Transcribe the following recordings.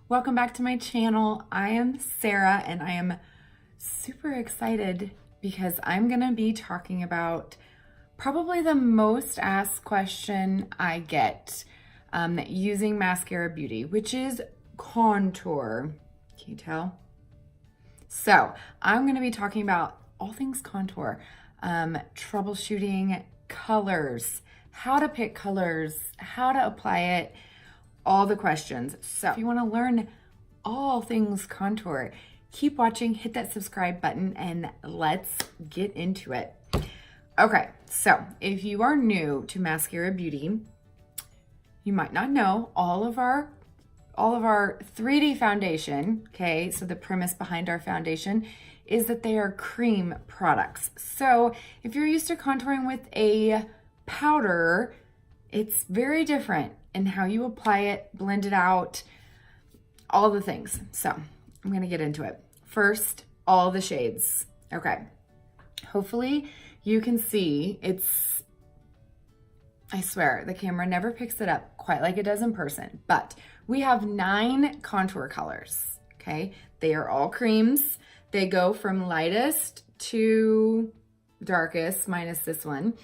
Welcome back to my channel. I am Sarah and I am super excited because I'm gonna be talking about probably the most asked question I get using Maskcara Beauty, which is contour. Can you tell? So I'm gonna be talking about all things contour, troubleshooting colors, how to pick colors, how to apply it, all the questions. So if you want to learn all things contour, keep watching, hit that subscribe button, and let's get into it. Okay, so if you are new to Maskcara Beauty, you might not know all of our 3D foundation, okay? So the premise behind our foundation is that they are cream products. So if you're used to contouring with a powder, it's very different in how you apply it, blend it out, all the things. So I'm gonna get into it. First, all the shades. Okay, hopefully you can see I swear, the camera never picks it up quite like it does in person, but we have 9 contour colors, okay? They are all creams. They go from lightest to darkest, minus this one.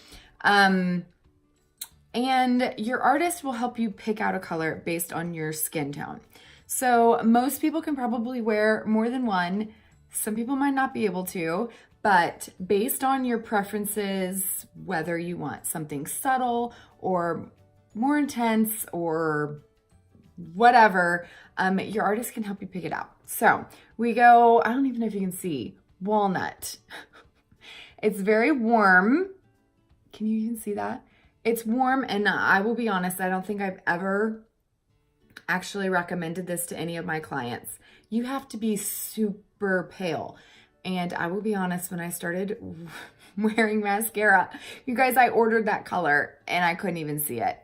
And your artist will help you pick out a color based on your skin tone. So most people can probably wear more than one. Some people might not be able to, but based on your preferences, whether you want something subtle or more intense or whatever, your artist can help you pick it out. So we go, I don't even know if you can see, walnut. It's very warm. Can you even see that? It's warm, and I will be honest, I don't think I've ever actually recommended this to any of my clients. You have to be super pale. And I will be honest, when I started wearing mascara, you guys, I ordered that color and I couldn't even see it.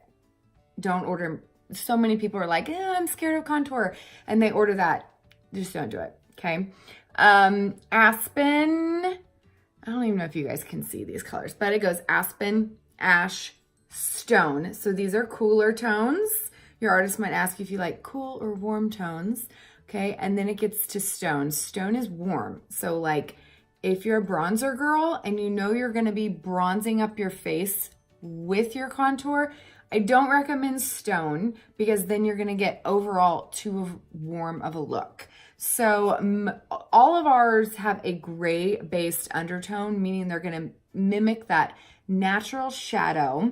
Don't order. So many people are like, I'm scared of contour, and they order that. Just don't do it, okay? Aspen, I don't even know if you guys can see these colors, but it goes aspen, ash, stone. So these are cooler tones. Your artist might ask you if you like cool or warm tones, okay? And then it gets to stone. Stone is warm. So like if you're a bronzer girl and you know you're gonna be bronzing up your face with your contour, I don't recommend stone because then you're gonna get overall too warm of a look. So all of ours have a gray based undertone, meaning they're gonna mimic that natural shadow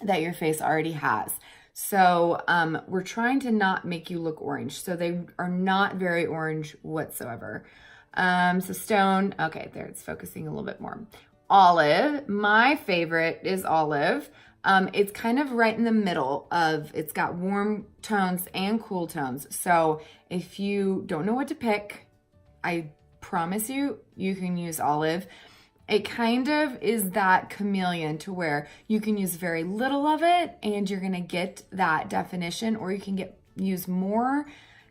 that your face already has. So we're trying to not make you look orange. So they are not very orange whatsoever. So stone, okay, there it's focusing a little bit more. Olive, my favorite is olive. It's kind of right in the middle of, it's got warm tones and cool tones. So if you don't know what to pick, I promise you, you can use olive. It kind of is that chameleon to where you can use very little of it and you're gonna get that definition, or you can use more.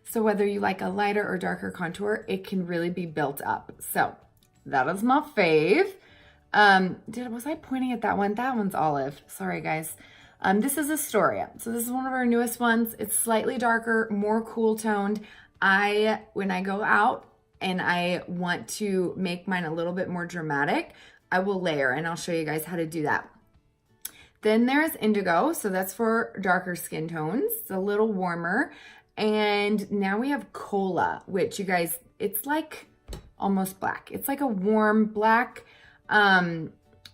So whether you like a lighter or darker contour, it can really be built up. So that is my fave. Was I pointing at that one? That one's olive. Sorry, guys. This is Astoria. So this is one of our newest ones. It's slightly darker, more cool toned. When I go out and I want to make mine a little bit more dramatic, I will layer, and I'll show you guys how to do that. Then there's indigo. So that's for darker skin tones. It's a little warmer. And now we have cola, which you guys, it's like almost black. It's like a warm black,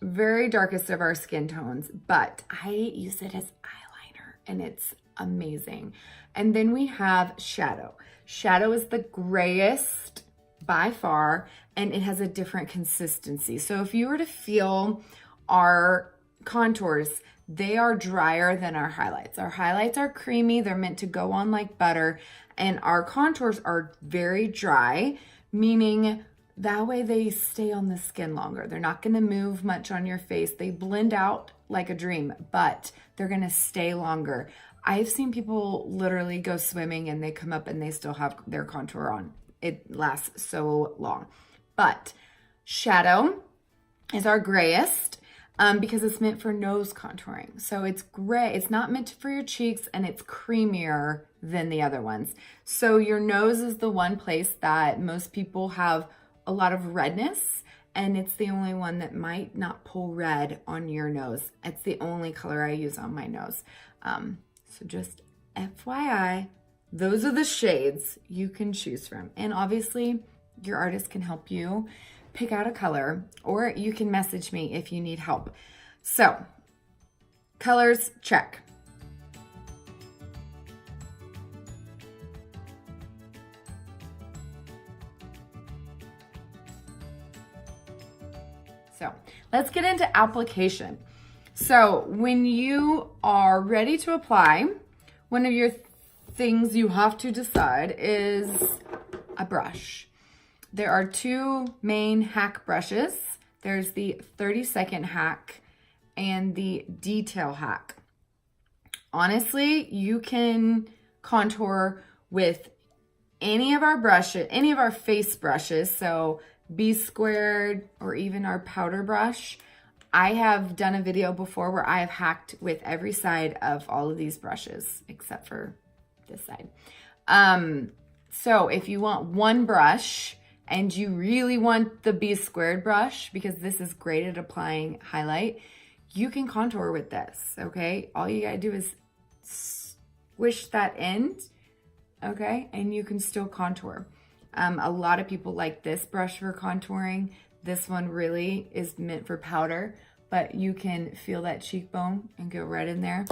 very darkest of our skin tones, but I use it as eyeliner and it's amazing. And then we have shadow. Shadow is the grayest by far, and it has a different consistency. So if you were to feel our contours, they are drier than our highlights. Our highlights are creamy. They're meant to go on like butter, and our contours are very dry, meaning that way they stay on the skin longer. They're not gonna move much on your face. They blend out like a dream, but they're gonna stay longer. I've seen people literally go swimming and they come up and they still have their contour on. It lasts so long. But shadow is our grayest. because it's meant for nose contouring. So it's gray. It's not meant for your cheeks, and it's creamier than the other ones. So your nose is the one place that most people have a lot of redness, and it's the only one that might not pull red on your nose. It's the only color I use on my nose. So just FYI, those are the shades you can choose from. And obviously, your artist can help you pick out a color, or you can message me if you need help. So, colors, check. So, let's get into application. So, when you are ready to apply, one of your things you have to decide is a brush. There are two main hack brushes. There's the 30-second hack and the detail hack. Honestly, you can contour with any of our brushes, any of our face brushes, so B squared or even our powder brush. I have done a video before where I have hacked with every side of all of these brushes, except for this side. So if you want one brush, and you really want the B squared brush, because this is great at applying highlight, you can contour with this, okay? All you gotta do is squish that end, okay? And you can still contour. A lot of people like this brush for contouring. This one really is meant for powder, but you can feel that cheekbone and go right in there.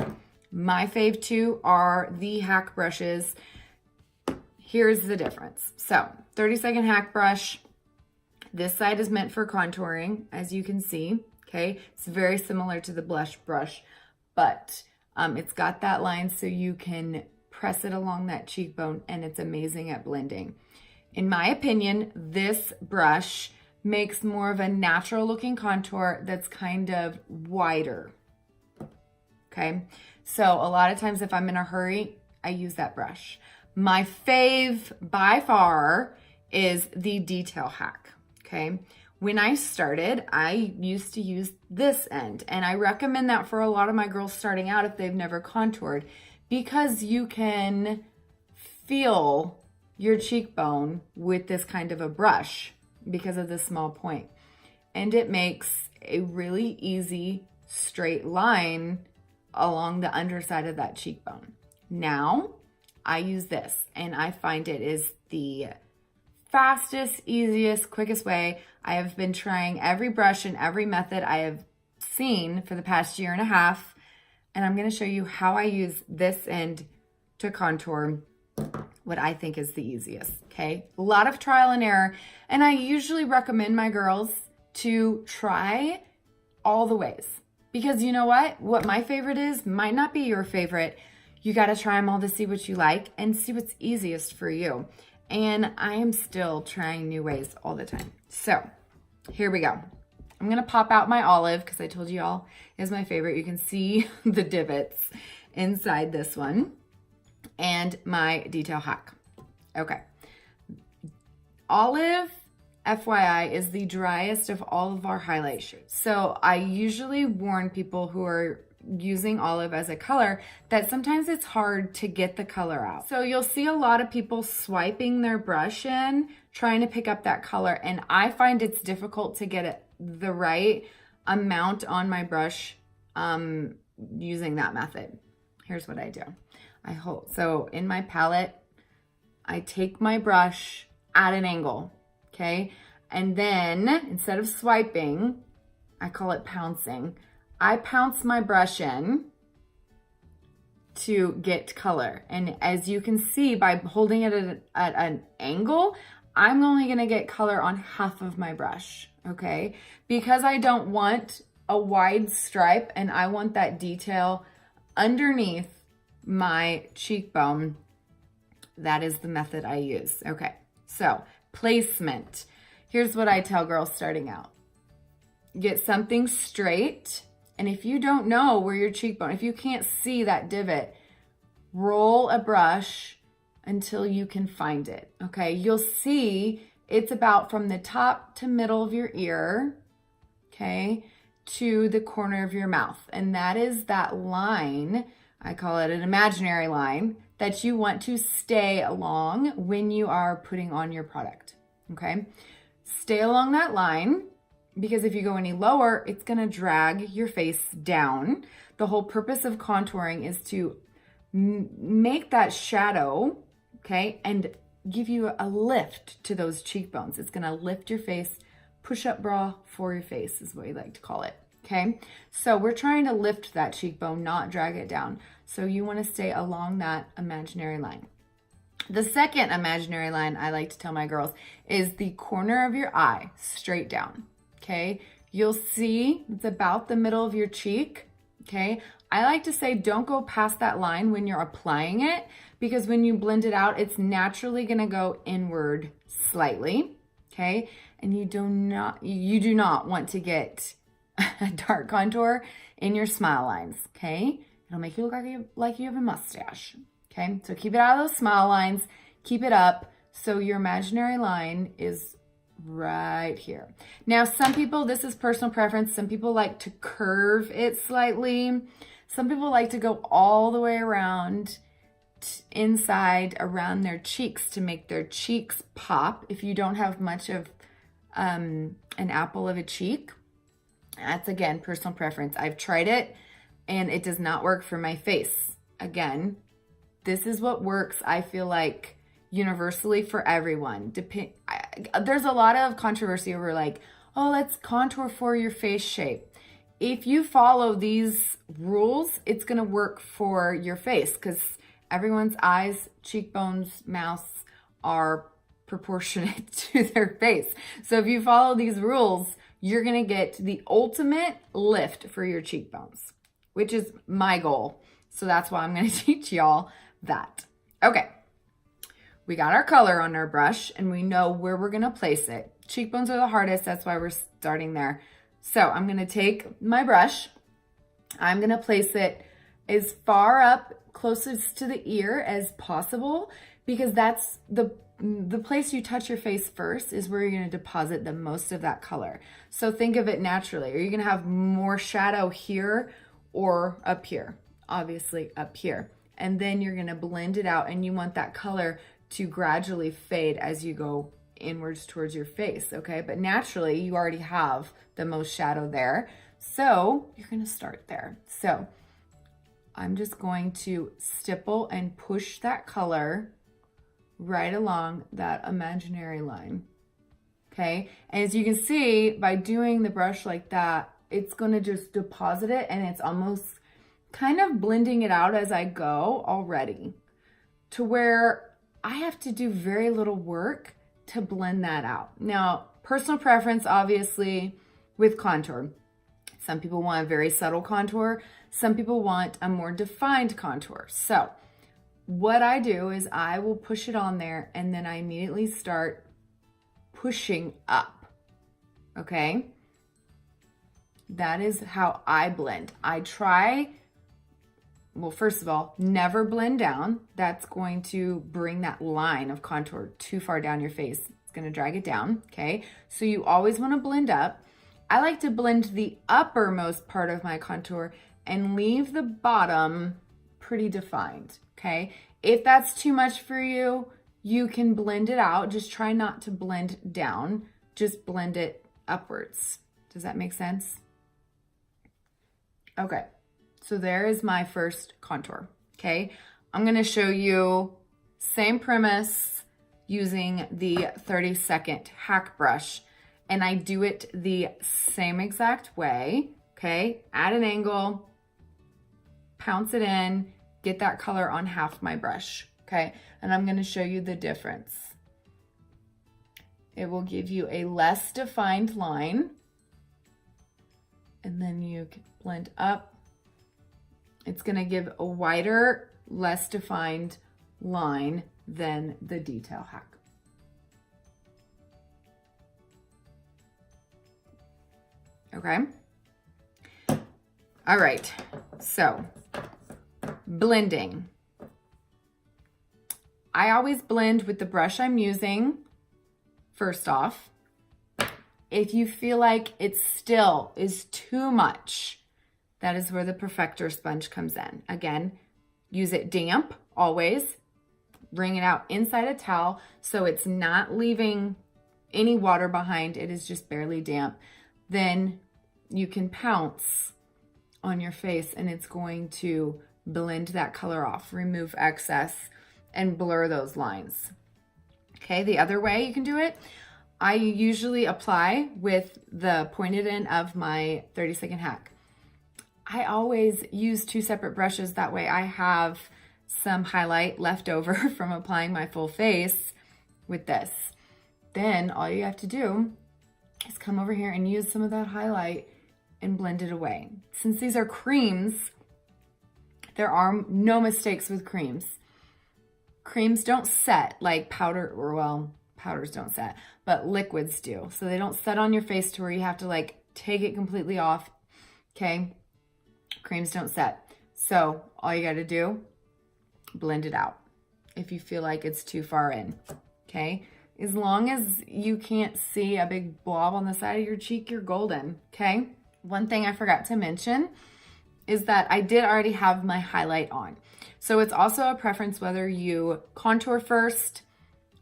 My fave two are the hack brushes. Here's the difference. So 30-second hack brush. This side is meant for contouring, as you can see, okay? It's very similar to the blush brush, but it's got that line so you can press it along that cheekbone, and it's amazing at blending. In my opinion, this brush makes more of a natural looking contour that's kind of wider, okay? So a lot of times if I'm in a hurry, I use that brush. My fave by far is the detail hack, okay? When I started, I used to use this end, and I recommend that for a lot of my girls starting out if they've never contoured, because you can feel your cheekbone with this kind of a brush because of the small point. And it makes a really easy straight line along the underside of that cheekbone. Now, I use this, and I find it is the fastest, easiest, quickest way. I have been trying every brush and every method I have seen for the past year and a half, and I'm gonna show you how I use this end to contour what I think is the easiest, okay? A lot of trial and error, and I usually recommend my girls to try all the ways, because you know what my favorite is might not be your favorite. You got to try them all to see what you like and see what's easiest for you. And I am still trying new ways all the time. So here we go. I'm going to pop out my olive because I told you all is my favorite. You can see the divots inside this one, and my detail hack. Okay. Olive, FYI, is the driest of all of our highlight shades. So I usually warn people who are using olive as a color that sometimes it's hard to get the color out. So you'll see a lot of people swiping their brush in, trying to pick up that color, and I find it's difficult to get it the right amount on my brush using that method. Here's what I do. So in my palette, I take my brush at an angle, okay? And then instead of swiping, I call it pouncing. I pounce my brush in to get color. And as you can see, by holding it at an angle, I'm only gonna get color on half of my brush, okay? Because I don't want a wide stripe and I want that detail underneath my cheekbone, that is the method I use. Okay, so placement. Here's what I tell girls starting out. Get something straight. And if you don't know where your cheekbone, if you can't see that divot, roll a brush until you can find it, okay? You'll see it's about from the top to middle of your ear, okay, to the corner of your mouth. And that is that line, I call it an imaginary line, that you want to stay along when you are putting on your product, okay? Stay along that line, because if you go any lower, it's gonna drag your face down. The whole purpose of contouring is to make that shadow, okay, and give you a lift to those cheekbones. It's gonna lift your face. Push-up bra for your face is what we like to call it, okay? So we're trying to lift that cheekbone, not drag it down. So you wanna stay along that imaginary line. The second imaginary line I like to tell my girls is the corner of your eye, straight down, okay? You'll see it's about the middle of your cheek, okay? I like to say don't go past that line when you're applying it, because when you blend it out, it's naturally gonna go inward slightly, okay? And you do not want to get a dark contour in your smile lines, okay? It'll make you look like you have a mustache, okay? So keep it out of those smile lines, keep it up so your imaginary line is right here. Now, some people, this is personal preference, some people like to curve it slightly. Some people like to go all the way around inside around their cheeks to make their cheeks pop. If you don't have much of an apple of a cheek, that's again personal preference. I've tried it and it does not work for my face. Again, this is what works, I feel like, universally for everyone. There's a lot of controversy over like, oh, let's contour for your face shape. If you follow these rules, it's gonna work for your face, because everyone's eyes, cheekbones, mouths are proportionate to their face. So if you follow these rules, you're gonna get the ultimate lift for your cheekbones, which is my goal. So that's why I'm gonna teach y'all that. Okay, we got our color on our brush and we know where we're gonna place it. Cheekbones are the hardest, that's why we're starting there. So I'm gonna take my brush, I'm gonna place it as far up closest to the ear as possible, because that's the place you touch your face first is where you're gonna deposit the most of that color. So think of it naturally. Are you gonna have more shadow here or up here? Obviously up here. And then you're gonna blend it out, and you want that color to gradually fade as you go inwards towards your face, okay? But naturally, you already have the most shadow there. So you're gonna start there. So I'm just going to stipple and push that color right along that imaginary line, okay? And as you can see, by doing the brush like that, it's gonna just deposit it, and it's almost kind of blending it out as I go already, to where I have to do very little work to blend that out. Now, personal preference, obviously, with contour. Some people want a very subtle contour. Some people want a more defined contour. So what I do is I will push it on there, and then I immediately start pushing up, okay? That is how I blend. I try, well, first of all, never blend down. That's going to bring that line of contour too far down your face. It's gonna drag it down, okay? So you always wanna blend up. I like to blend the uppermost part of my contour and leave the bottom pretty defined, okay? If that's too much for you, you can blend it out. Just try not to blend down. Just blend it upwards. Does that make sense? Okay, so there is my first contour, okay? I'm gonna show you same premise using the 30-second hack brush, and I do it the same exact way, okay? At an angle, pounce it in, get that color on half my brush, okay? And I'm gonna show you the difference. It will give you a less defined line, and then you can blend up. It's gonna give a wider, less defined line than the detail hack. Okay? All right, so blending. I always blend with the brush I'm using first off, If you feel like it still is too much, that is where the perfector sponge comes in. Again, use it damp always. Wring it out inside a towel so it's not leaving any water behind. It is just barely damp. Then you can pounce on your face and it's going to blend that color off, remove excess, and blur those lines. Okay, the other way you can do it, I usually apply with the pointed end of my 30-second hack. I always use 2 separate brushes. That way I have some highlight left over from applying my full face with this. Then all you have to do is come over here and use some of that highlight and blend it away. Since these are creams, there are no mistakes with creams. Creams don't set like powder, or well, powders don't set, but liquids do. So they don't set on your face to where you have to like take it completely off, okay? Creams don't set. So all you gotta do, blend it out if you feel like it's too far in, okay? As long as you can't see a big blob on the side of your cheek, you're golden, okay? One thing I forgot to mention is that I did already have my highlight on. So it's also a preference whether you contour first,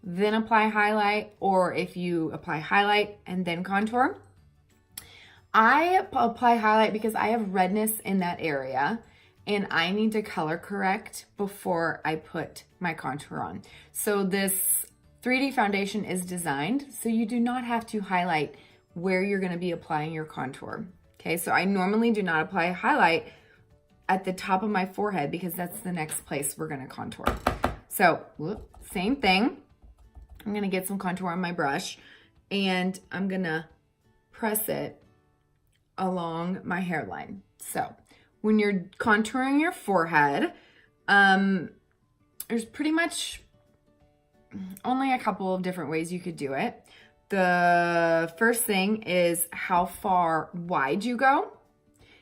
then apply highlight, or if you apply highlight and then contour. I apply highlight because I have redness in that area and I need to color correct before I put my contour on. So this 3D foundation is designed so you do not have to highlight where you're gonna be applying your contour. Okay, so I normally do not apply highlight at the top of my forehead because that's the next place we're gonna contour. So, same thing. I'm gonna get some contour on my brush and I'm gonna press it along my hairline. So, when you're contouring your forehead, there's pretty much only a couple of different ways you could do it. The first thing is how far wide you go.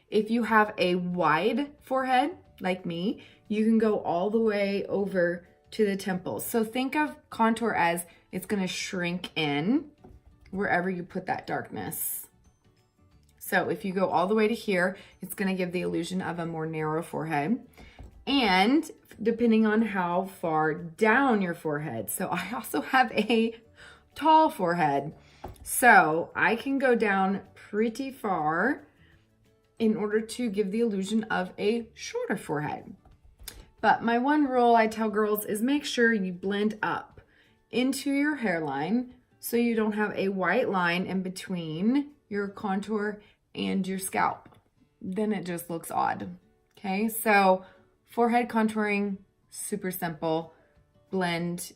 If you have a wide forehead, like me, you can go all the way over to the temples. So think of contour as it's gonna shrink in wherever you put that darkness. So if you go all the way to here, it's gonna give the illusion of a more narrow forehead. And depending on how far down your forehead. So I also have a tall forehead. So I can go down pretty far in order to give the illusion of a shorter forehead. But my one rule I tell girls is make sure you blend up into your hairline so you don't have a white line in between your contour and your scalp. Then it just looks odd. Okay, so forehead contouring, super simple. Blend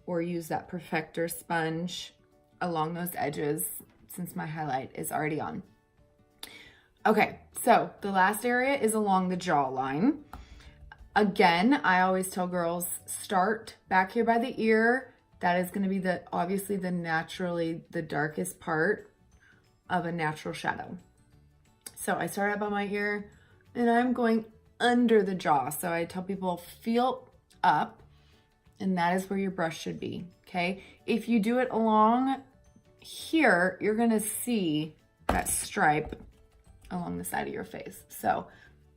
or use that perfector sponge along those edges since my highlight is already on. Okay, so the last area is along the jawline. Again, I always tell girls, start back here by the ear. That is gonna be obviously the darkest part of a natural shadow. So I start up by my ear and I'm going under the jaw. So I tell people feel up and that is where your brush should be, okay? If you do it along here, you're gonna see that stripe along the side of your face. So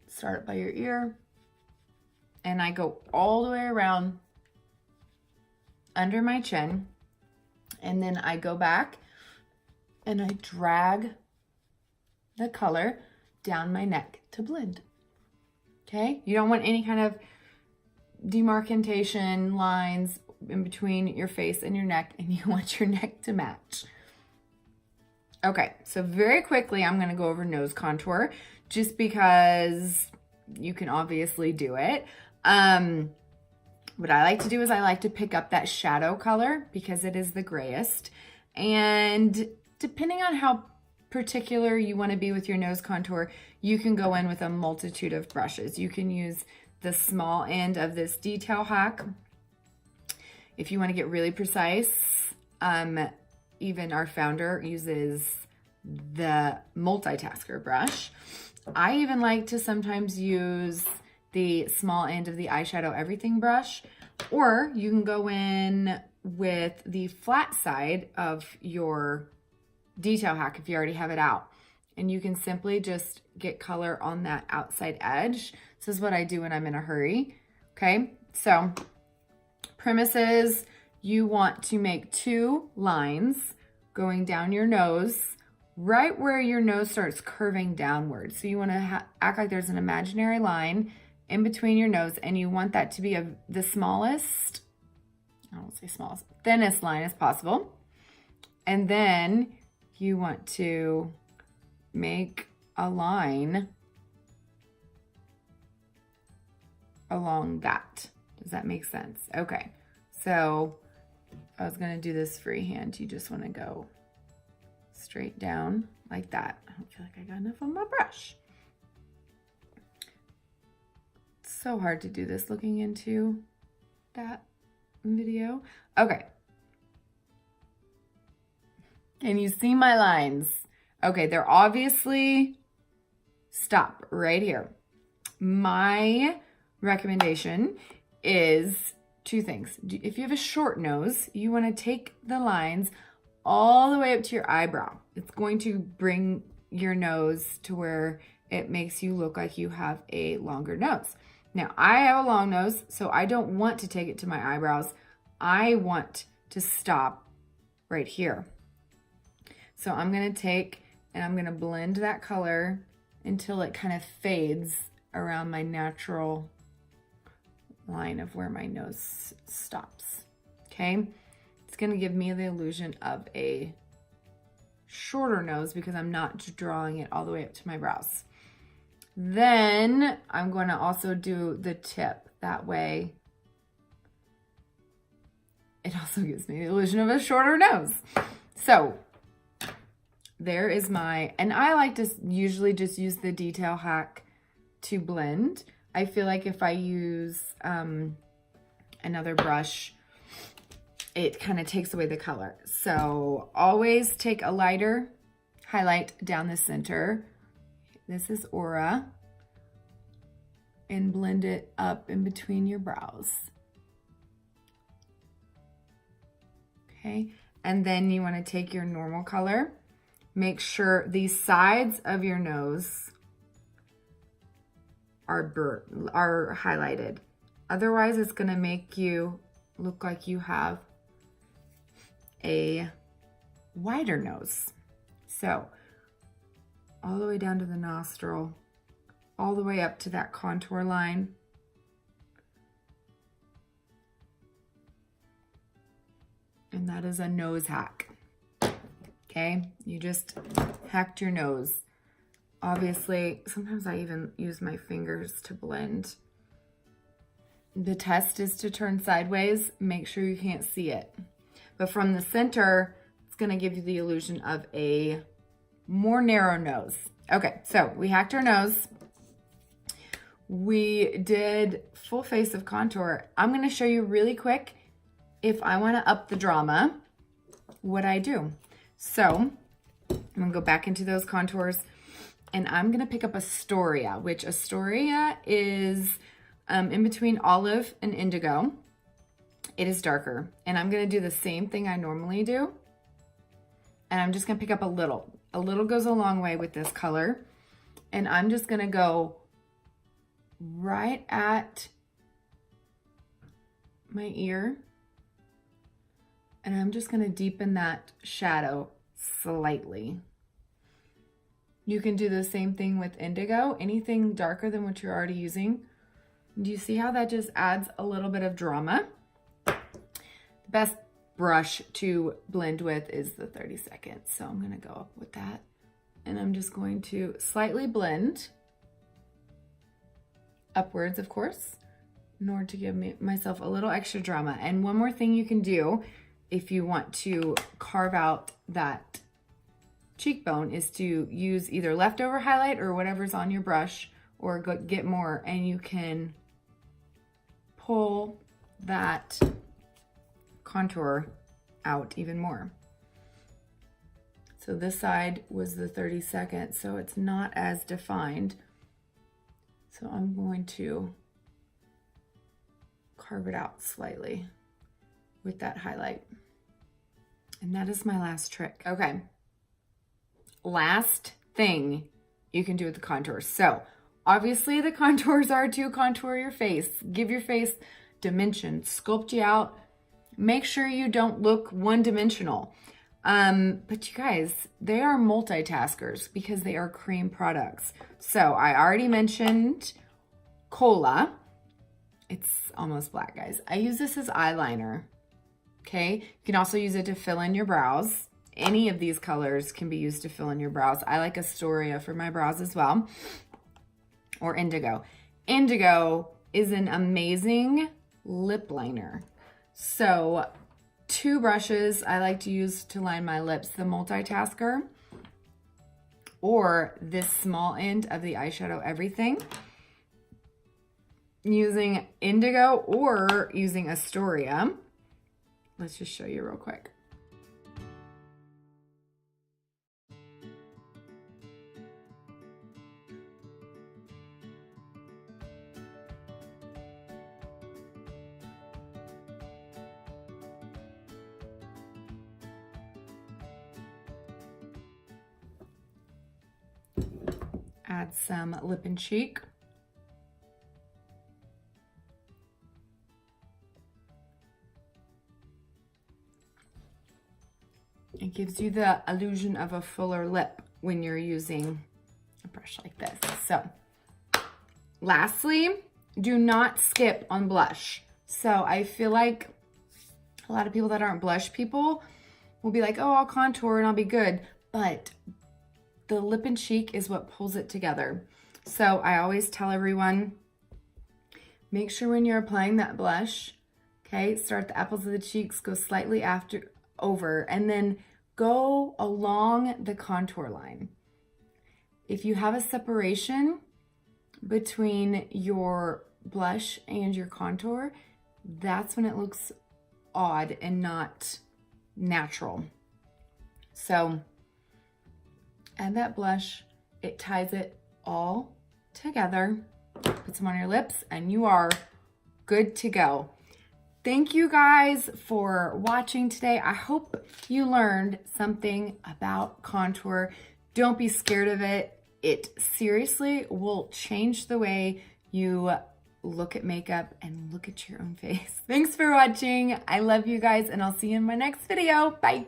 start up by your ear and I go all the way around under my chin and then I go back and I drag the color down my neck to blend. Okay, you don't want any kind of demarcation lines in between your face and your neck, and you want your neck to match. Okay, so very quickly I'm gonna go over nose contour just because you can obviously do it. What I like to do is I like to pick up that shadow color because it is the grayest, and depending on how particular you want to be with your nose contour, you can go in with a multitude of brushes. You can use the small end of this detail hack. If you want to get really precise, even our founder uses the Multitasker brush. I even like to sometimes use the small end of the eyeshadow everything brush, or you can go in with the flat side of your detail hack if you already have it out. And you can simply just get color on that outside edge. This is what I do when I'm in a hurry. Okay, so premise is you want to make 2 lines going down your nose, right where your nose starts curving downward. So you want to act like there's an imaginary line in between your nose, and you want that to be the smallest, I won't say smallest, thinnest line as possible. And then you want to make a line along that. Does that make sense? Okay, so I was gonna do this freehand. You just wanna go straight down like that. I don't feel like I got enough on my brush. It's so hard to do this looking into that video. Okay. Can you see my lines? Okay, they're obviously, stop right here. My recommendation is 2 things. If you have a short nose, you want to take the lines all the way up to your eyebrow. It's going to bring your nose to where it makes you look like you have a longer nose. Now, I have a long nose, so I don't want to take it to my eyebrows. I want to stop right here. So I'm going to take and I'm going to blend that color until it kind of fades around my natural line of where my nose stops. Okay? It's going to give me the illusion of a shorter nose because I'm not drawing it all the way up to my brows. Then I'm going to also do the tip. That way it also gives me the illusion of a shorter nose. So there is my, and I like to usually just use the detail hack to blend. I feel like if I use another brush, it kind of takes away the color. So always take a lighter highlight down the center. This is Aura. And blend it up in between your brows. Okay, and then you want to take your normal color. Make sure these sides of your nose are highlighted. Otherwise, it's going to make you look like you have a wider nose. So, all the way down to the nostril, all the way up to that contour line. And that is a nose hack. Okay, you just hacked your nose. Obviously, sometimes I even use my fingers to blend. The test is to turn sideways. Make sure you can't see it. But from the center, it's gonna give you the illusion of a more narrow nose. Okay, so we hacked our nose. We did full face of contour. I'm gonna show you really quick if I wanna up the drama, what I do. So I'm gonna go back into those contours and I'm gonna pick up Astoria, which Astoria is in between olive and indigo. It is darker. And I'm gonna do the same thing I normally do. And I'm just gonna pick up a little. A little goes a long way with this color. And I'm just gonna go right at my ear. And I'm just gonna deepen that shadow slightly. You can do the same thing with indigo, anything darker than what you're already using. Do you see how that just adds a little bit of drama? The best brush to blend with is the 30-second. So I'm gonna go up with that. And I'm just going to slightly blend upwards, of course, in order to give myself a little extra drama. And one more thing you can do if you want to carve out that cheekbone is to use either leftover highlight or whatever's on your brush, or get more, and you can pull that contour out even more. So this side was the 30-second, so it's not as defined. So I'm going to carve it out slightly with that highlight. And that is my last trick. Okay, last thing you can do with the contours. So obviously the contours are to contour your face, give your face dimension, sculpt you out, make sure you don't look one-dimensional. But you guys, they are multitaskers because they are cream products. So I already mentioned Cola. It's almost black, guys. I use this as eyeliner, okay? You can also use it to fill in your brows. Any of these colors can be used to fill in your brows. I like Astoria for my brows as well, or Indigo. Indigo is an amazing lip liner. So 2 brushes I like to use to line my lips, the Multitasker or this small end of the eyeshadow everything, using Indigo or using Astoria. Let's just show you real quick. Add some lip and cheek. It gives you the illusion of a fuller lip when you're using a brush like this. So, lastly, do not skip on blush. So I feel like a lot of people that aren't blush people will be like, oh, I'll contour and I'll be good. But the lip and cheek is what pulls it together. So I always tell everyone, make sure when you're applying that blush, okay, start the apples of the cheeks, go slightly over, and then go along the contour line. If you have a separation between your blush and your contour, that's when it looks odd and not natural. So add that blush, it ties it all together, put some on your lips, and you are good to go. Thank you guys for watching today. I hope you learned something about contour. Don't be scared of it. It seriously will change the way you look at makeup and look at your own face. Thanks for watching. I love you guys, and I'll see you in my next video. Bye.